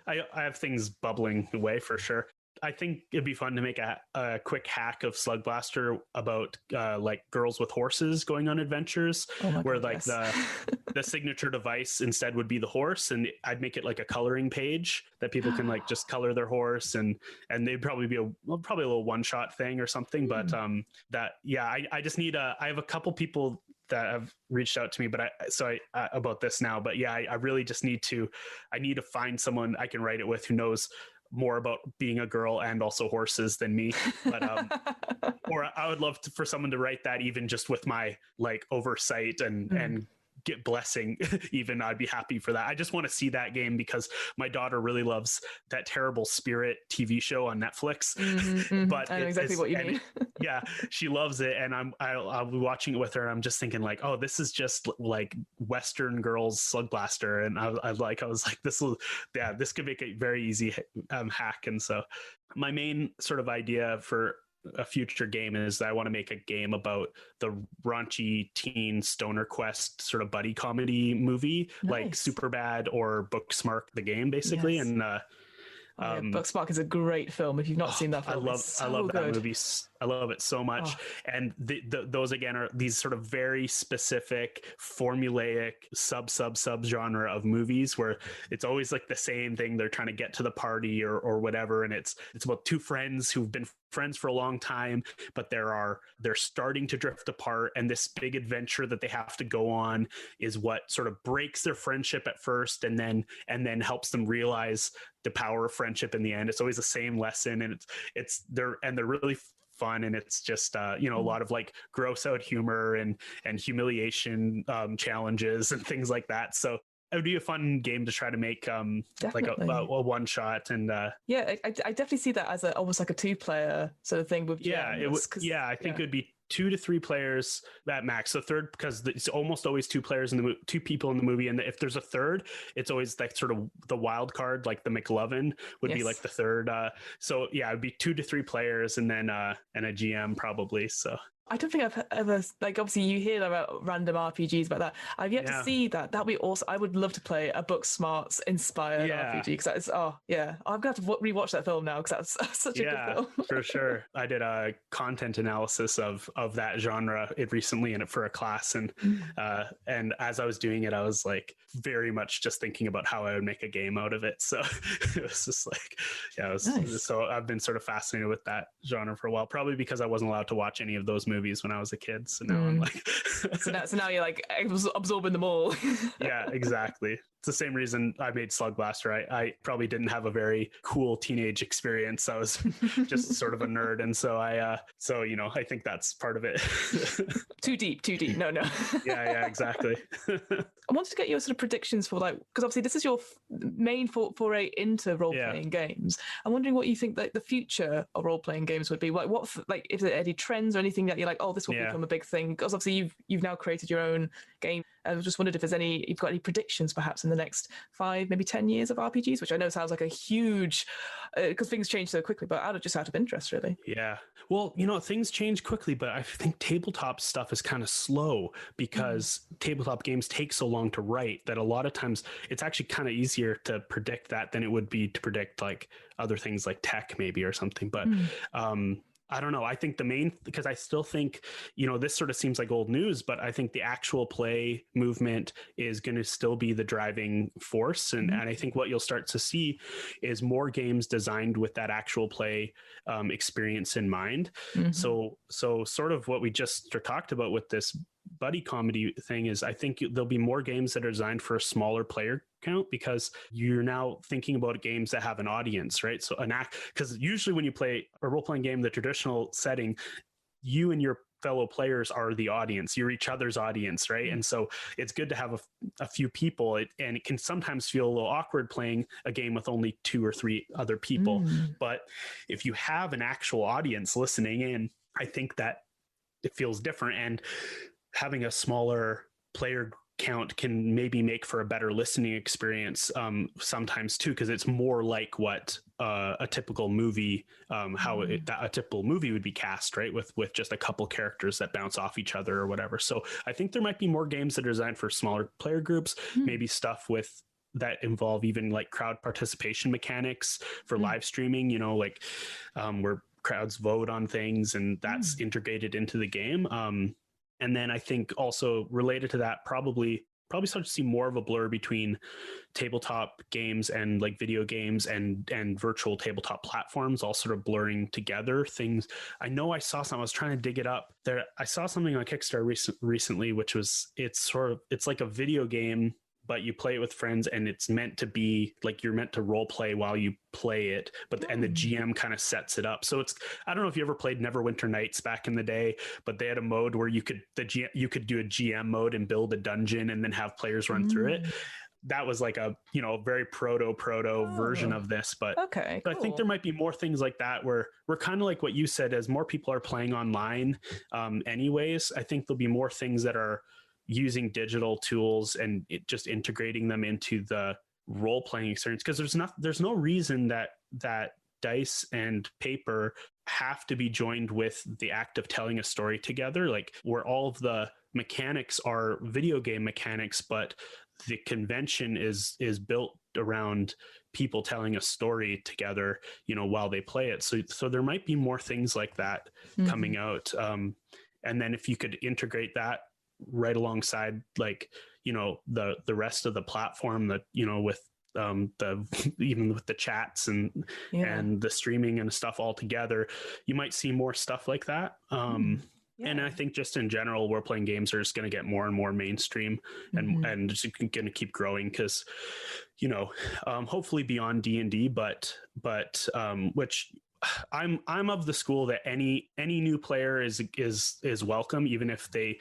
I have things bubbling away for sure. I think it'd be fun to make a quick hack of Slugblaster about like girls with horses going on adventures, where like the signature device instead would be the horse, and I'd make it like a coloring page that people can like just color their horse, and they'd probably be a little one-shot thing or something. But I just need I have a couple people that have reached out to me, but I about this now. But yeah, I really just need to find someone I can write it with who knows more about being a girl and also horses than me. But or I would love for someone to write that even just with my like oversight and get blessing. Even I'd be happy for that. I just want to see that game because my daughter really loves that Terrible Spirit TV show on Netflix. But I know exactly what you mean. Yeah, she loves it, and I'll be watching it with her. And I'm just thinking like, oh, this is just like Western girls Slugblaster, and I was like, this could make a very easy hack. And so my main sort of idea for a future game is that I want to make a game about the raunchy teen stoner quest sort of buddy comedy movie, like Superbad or Booksmart the game, basically. Yes. And Booksmart is a great film. If you've not seen that film, I love that movie. I love it so much. And those again are these sort of very specific formulaic sub genre of movies where it's always like the same thing. They're trying to get to the party or whatever. And it's about two friends who've been friends for a long time, but they're starting to drift apart. And this big adventure that they have to go on is what sort of breaks their friendship at first and then helps them realize the power of friendship in the end. It's always the same lesson, and they're really fun, and it's just a lot of like gross out humor and humiliation challenges and things like that. So it would be a fun game to try to make like a one shot. And I definitely see that as almost like a 2-player sort of thing with I think it would be 2 to 3 players at max. So third, because it's almost always 2 players in the two people in the movie, and if there's a third, it's always like sort of the wild card, like the McLovin would be like the third. So yeah, it'd be 2 to 3 players, and then and a GM probably. So I don't think I've ever, like, obviously you hear about random RPGs about that. I've yet to see that. That'd be awesome. I would love to play a Book Smarts inspired RPG, because that's, I'm going to have to rewatch that film now, because that's such a good film. For sure. I did a content analysis of that genre recently for a class. And as I was doing it, I was like very much just thinking about how I would make a game out of it. So it was just like, nice. So I've been sort of fascinated with that genre for a while, probably because I wasn't allowed to watch any of those movies when I was a kid. So now I'm like, so now you're like absorbing them all. Yeah, exactly. It's the same reason I made Slugblaster. I probably didn't have a very cool teenage experience. I was just sort of a nerd. And so I think that's part of it. Too deep. No. Yeah, exactly. I wanted to get your sort of predictions for, like, because obviously this is your main foray into role-playing games. I'm wondering what you think that the future of role-playing games would be. Like, if there are any trends or anything that you're like, oh, this will become a big thing? Because obviously you've now created your own game. I just wondered if you've got any predictions perhaps in the next 5, maybe 10 years of RPGs, which I know sounds like a huge, because things change so quickly, but just out of interest, really. Yeah. Well, things change quickly, but I think tabletop stuff is kind of slow because tabletop games take so long to write that a lot of times it's actually kind of easier to predict that than it would be to predict like other things like tech maybe or something. But I don't know. I think because I still think, this sort of seems like old news, but I think the actual play movement is going to still be the driving force. And I think what you'll start to see is more games designed with that actual play experience in mind. So sort of what we just talked about with this buddy comedy thing is I think there'll be more games that are designed for a smaller player count, because you're now thinking about games that have an audience, right? So because usually when you play a role-playing game, the traditional setting, you and your fellow players are the audience. You're each other's audience, right? And so it's good to have a few people, and it can sometimes feel a little awkward playing a game with only 2 or 3 other people. But if you have an actual audience listening in, I think that it feels different, and having a smaller player count can maybe make for a better listening experience sometimes too, because it's more like what a typical movie, a typical movie would be cast, right? With just a couple characters that bounce off each other or whatever. So I think there might be more games that are designed for smaller player groups, maybe stuff that involve even like crowd participation mechanics for live streaming, where crowds vote on things and that's integrated into the game. And then I think also related to that, probably start to see more of a blur between tabletop games and like video games and virtual tabletop platforms, all sort of blurring together things. I know I saw something, I was trying to dig it up there. I saw something on Kickstarter recently, which was, it's like a video game, but you play it with friends, and it's meant to be like you're meant to role play while you play it, and the GM kind of sets it up. So I don't know if you ever played Neverwinter Nights back in the day, but they had a mode where you could do a GM mode and build a dungeon and then have players run through it. That was like a very proto version of this, but okay, cool. I think there might be more things like that where we're kind of like what you said, as more people are playing online anyways. I think there'll be more things that are using digital tools and just integrating them into the role-playing experience, because there's no reason that dice and paper have to be joined with the act of telling a story together, like where all of the mechanics are video game mechanics, but the convention is built around people telling a story together, while they play it. So there might be more things like that coming out. And then if you could integrate that right alongside, like, the rest of the platform, that, with even with the chats and the streaming and stuff all together, you might see more stuff like that. And I think just in general, role-playing games are just going to get more and more mainstream and just going to keep growing, because, hopefully beyond D&D, but which I'm of the school that any new player is welcome, even if they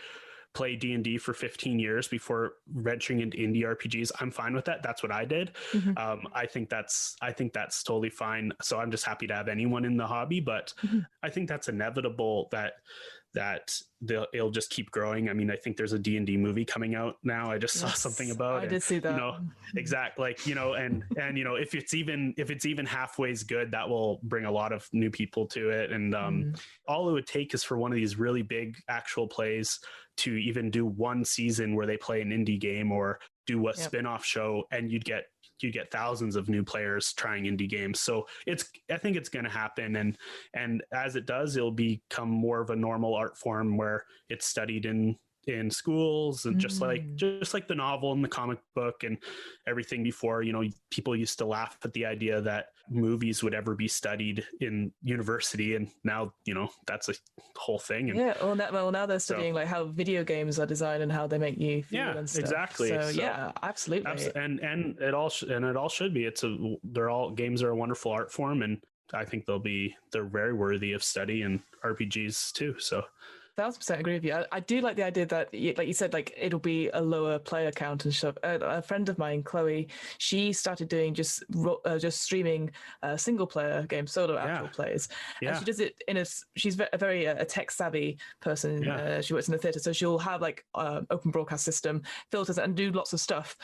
play D&D for 15 years before venturing into indie RPGs. I'm fine with that. That's what I did. I think that's totally fine. So I'm just happy to have anyone in the hobby, but I think that's inevitable that that it'll just keep growing. I mean, I think there's a D&D movie coming out now. I just saw something about it. I did see that. You know, exactly. Like, you know, and you know, if it's even halfway good, that will bring a lot of new people to it. And all it would take is for one of these really big actual plays to even do one season where they play an indie game or do a spin-off show, and you'd get thousands of new players trying indie games. So I think it's going to happen. And as it does, it'll become more of a normal art form where it's studied in schools, and just like the novel and the comic book and everything before, you know, people used to laugh at the idea that movies would ever be studied in university. And now, you know, that's a whole thing. And now they're studying like how video games are designed and how they make you feel and stuff. Exactly. So yeah, absolutely. And it all should be. Games are a wonderful art form, and I think they're very worthy of study, and RPGs too. So 1,000% agree with you. I do like the idea that, like you said, like it'll be a lower player count and stuff. A friend of mine, Chloe, she started doing just streaming single player games, solo actual plays. Yeah. And she does it she's a very tech savvy person. Yeah. She works in the theater, so she'll have like open broadcast system, filters, and do lots of stuff.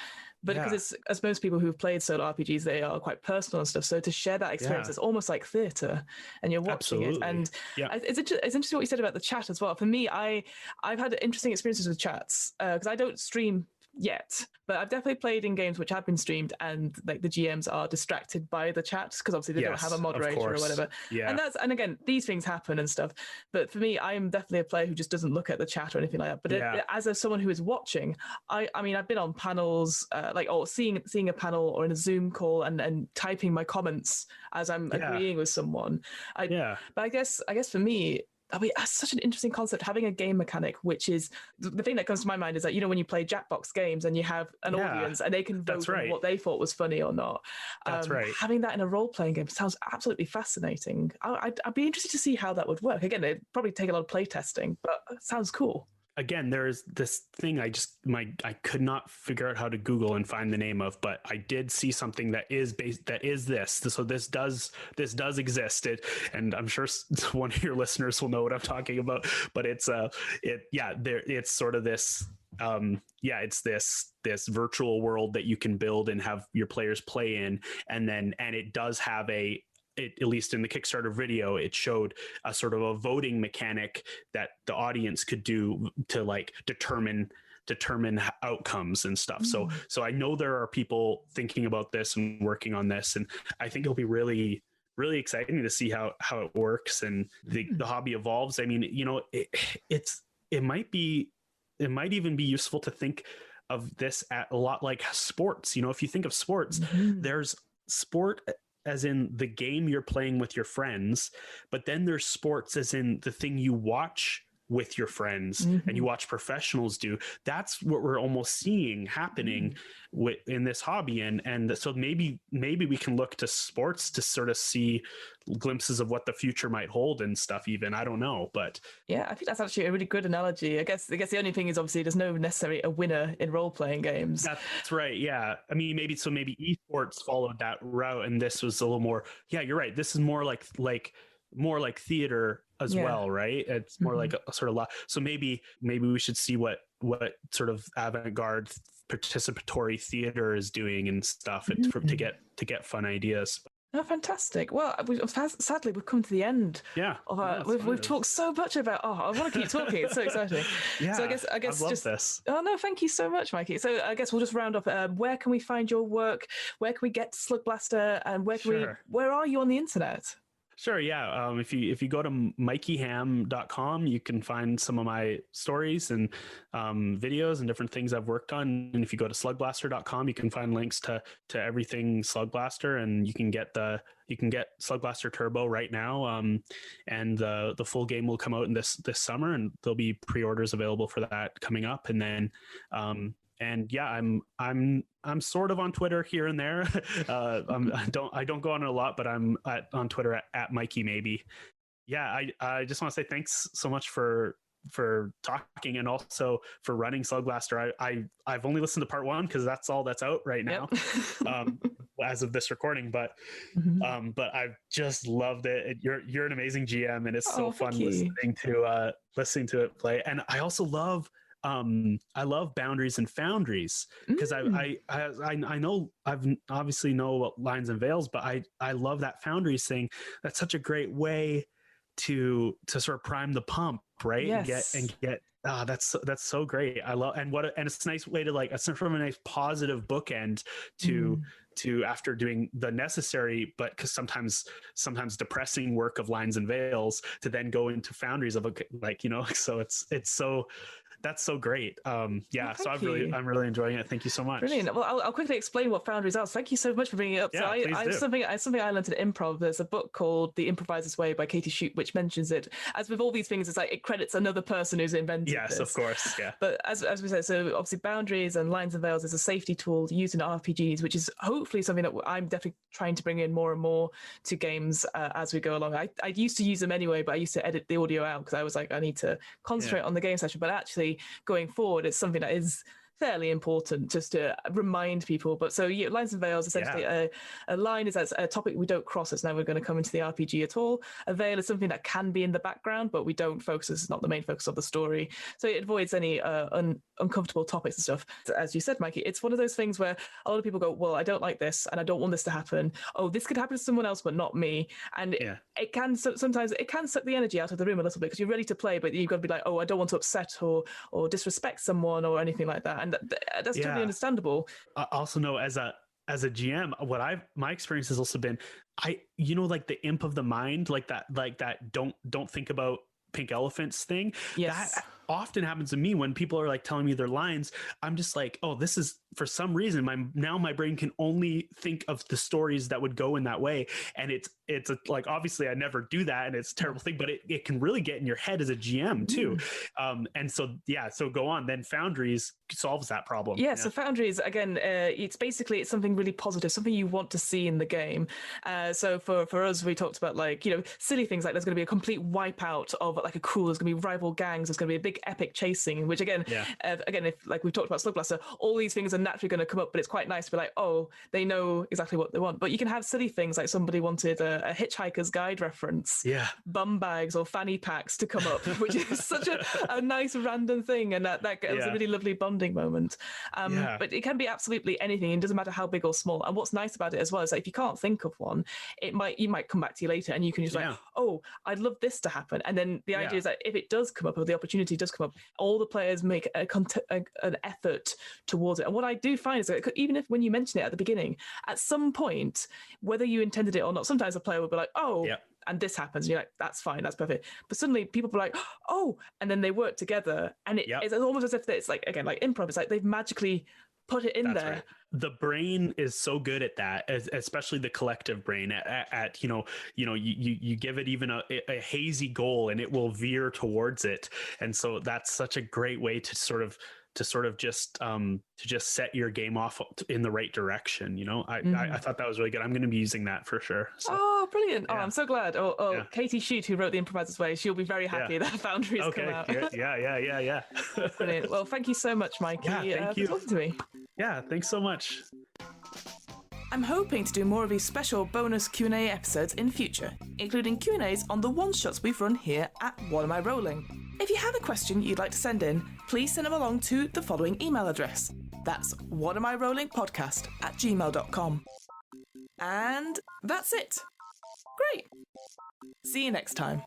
But because it's, as most people who've played solo RPGs, they are quite personal and stuff. So to share that experience, it's almost like theater, and you're watching it. And it's interesting what you said about the chat as well. For me, I've had interesting experiences with chats because I don't stream yet, but I've definitely played in games which have been streamed, and like the GMs are distracted by the chats because obviously they don't have a moderator or whatever. Yeah. And again, these things happen and stuff. But for me, I am definitely a player who just doesn't look at the chat or anything like that. But as someone who is watching, I mean, I've been on panels, or seeing a panel or in a Zoom call and typing my comments as I'm agreeing with someone. But I guess for me, I mean, that's such an interesting concept, having a game mechanic, which is the thing that comes to my mind is that, you know, when you play Jackbox games and you have an audience and they can vote on what they thought was funny or not. That's right. Having that in a role-playing game sounds absolutely fascinating. I'd be interested to see how that would work. Again, it'd probably take a lot of play testing, but it sounds cool. Again, there's this thing I could not figure out how to Google and find the name of, but I did see something that is this. So this does exist. And I'm sure one of your listeners will know what I'm talking about. But it's it's sort of this. It's this virtual world that you can build and have your players play in, and it does have at least in the Kickstarter video, it showed a sort of a voting mechanic that the audience could do to like determine outcomes and stuff. So I know there are people thinking about this and working on this, and I think it'll be really, really exciting to see how it works and the hobby evolves. I mean, you know, it might even be useful to think of this at a lot like sports. You know, if you think of sports, there's sport as in the game you're playing with your friends, but then there's sports as in the thing you watch with your friends and you watch professionals do. That's what we're almost seeing happening in this hobby. And so maybe we can look to sports to sort of see glimpses of what the future might hold and stuff even. I don't know, but yeah, I think that's actually a really good analogy. I guess the only thing is obviously there's no necessarily a winner in role-playing games. That's right. Yeah. I mean, maybe esports followed that route, and this was a little more, you're right. This is more like theater as well, right? It's more like a sort of so maybe we should see what sort of avant-garde participatory theater is doing and stuff, and to get fun ideas. Oh, fantastic. Well, sadly, we've come to the end. Yeah. We've talked so much about, I want to keep talking. It's so exciting. So I guess I love this. Oh, no, thank you so much, Mikey. So I guess we'll just round off. Where can we find your work? Where can we get Slugblaster? And where are you on the internet? Sure. Yeah. If you go to mikeyhamm.com, you can find some of my stories and videos and different things I've worked on. And if you go to slugblaster.com, you can find links to everything Slugblaster, and you can get Slugblaster Turbo right now. And the full game will come out in this summer, and there'll be pre-orders available for that coming up. And then I'm sort of on Twitter here and there. I don't go on it a lot, but I'm on Twitter at Mikey maybe. Yeah, I just want to say thanks so much for talking, and also for running Slugblaster. I've only listened to part 1 because that's all that's out right now. Yep. As of this recording, but I've just loved it. You're an amazing GM, and it's so fun listening to it play. And I also love boundaries and foundries, because I know I've obviously know what lines and veils, but I love that foundries thing. That's such a great way to sort of prime the pump, right? Yes. And get that's so great. I love, and it's a nice way to, like, a sort of a nice positive bookend to after doing the necessary, but because sometimes depressing work of lines and veils, to then go into foundries of, like, so it's so. That's so great. So I'm really enjoying it. Thank you so much. Brilliant. Well, I'll quickly explain what foundries are. So thank you so much for bringing it up. Yeah, so something I learned in improv. There's a book called The Improviser's Way by Katie Shute, which mentions it. As with all these things, it's like it credits another person who's invented this. Yes, of course. Yeah. But as we said, so obviously boundaries and lines and veils is a safety tool used in RPGs, which is hopefully something that I'm definitely trying to bring in more and more to games as we go along. I used to use them anyway, but I used to edit the audio out because I was like, I need to concentrate on the game session. But actually, going forward, it's something that is fairly important just to remind people. But so lines and veils, essentially a line is a topic we don't cross. It's never going to come into the RPG at all. A veil is something that can be in the background, but we don't focus. It's not the main focus of the story. So it avoids any uncomfortable topics and stuff. As you said, Mikey, it's one of those things where a lot of people go, well, I don't like this and I don't want this to happen. Oh, this could happen to someone else, but not me. And it can sometimes it can suck the energy out of the room a little bit, because you're ready to play, but you've got to be like, oh, I don't want to upset or disrespect someone or anything like that. And that's totally understandable. I also know as a GM, my experience has also been, like the imp of the mind, like that don't think about pink elephants thing. Yes. That often happens to me when people are like telling me their lines. I'm just like, oh, this is, for some reason, my brain can only think of the stories that would go in that way. And it's like, obviously I never do that, and it's a terrible thing, but it can really get in your head as a GM too. And so go on. Then Foundries solves that problem. So Foundries, again, it's something really positive, something you want to see in the game. So for us, we talked about, like, silly things like there's going to be a complete wipeout of like a crew, there's going to be rival gangs, there's going to be a big epic chasing, which again, if like we've talked about Slugblaster, all these things are naturally going to come up, but it's quite nice to be like, oh, they know exactly what they want. But you can have silly things like somebody wanted a Hitchhiker's Guide reference, bum bags or fanny packs to come up, which is such a nice random thing, and that was a really lovely bonding moment. But it can be absolutely anything. It doesn't matter how big or small. And what's nice about it as well is that if you can't think of one, you might come back to you later, and you can just like, oh, I'd love this to happen. And then the idea is that if it does come up, or the opportunity does come up, all the players make an effort towards it. And what I do find is that even if when you mention it at the beginning, at some point, whether you intended it or not, sometimes a player will be like, oh, and this happens, and you're like, that's fine, that's perfect. But suddenly people are like, oh, and then they work together, and it's almost as if it's like, again, like improv, it's like they've magically put it in there. Right. The brain is so good at that, especially the collective brain. You give it even a hazy goal, and it will veer towards it. And so that's such a great way to sort of just set your game off in the right direction. I thought that was really good. I'm going to be using that for sure. So. Oh, brilliant. Oh, I'm so glad. Katie Shute, who wrote The Improviser's Way, she'll be very happy that Foundries come out. Yeah. Brilliant. Well, thank you so much, Mikey, thank you for talking to me. Yeah, thanks so much. I'm hoping to do more of these special bonus Q&A episodes in future, including Q&As on the one-shots we've run here at What Am I Rolling? If you have a question you'd like to send in, please send them along to the following email address. That's whatamirollingpodcast@gmail.com. And that's it. Great. See you next time.